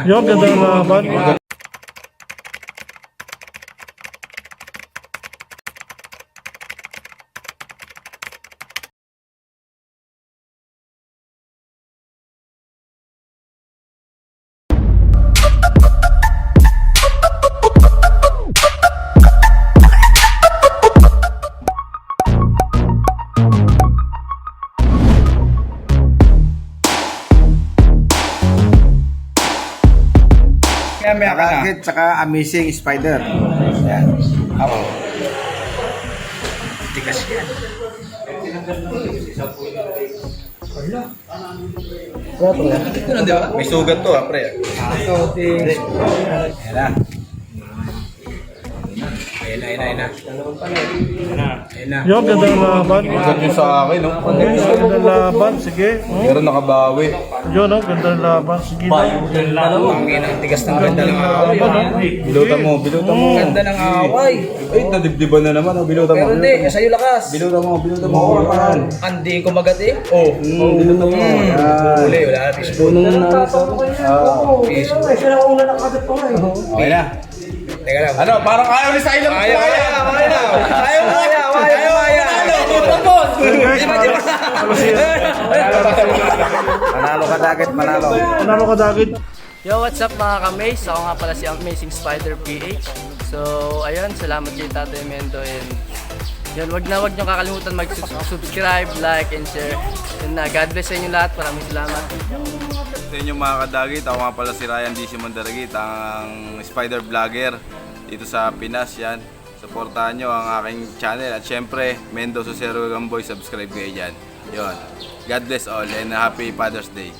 Yung ganda ng laban. Target saka Amazing Spider. Yan. Ako. Tigas yan. May sugat to, pre. Ayan na. Yung ganda ng laban. Maganda yun sa akin, no? Ganda ng laban. Sige. Pero nakabawi. Yun, ganda ng laban. Sige na. Ang tigas ng ganda ng away. Bilutan mo. Ganda ng away. Ay, nadibdiban na naman. Bilutan mo. Pero hindi, sa'yo lakas. Bilutan mo. Yan. Hindi ko magati. Oh. Bilutan mo. Yan. Uli, wala na. Piso. Piso. Okay na. Teka lang. Ano, parang ayaw ni Silent. Ayaw. Manalo ka dagit, manalo. Manalo ka dagit. Yo, what's up mga ka-Maze? Ako nga pala si Amazing Spider PH. So, ayun, salamat kay Tatay Mendo and yun, wag nyo kakalimutan mag-subscribe, like, and share. And God bless sa inyo lahat. Maraming salamat. Sa inyo mga kadagit, ako nga pala si Ryan D. Mandaragit, ang spider vlogger dito sa Pinas. Yan, supportahan nyo ang aking channel at syempre Mendo Susero Gamboy, subscribe kayo dyan. Yun, God bless all and happy Father's Day.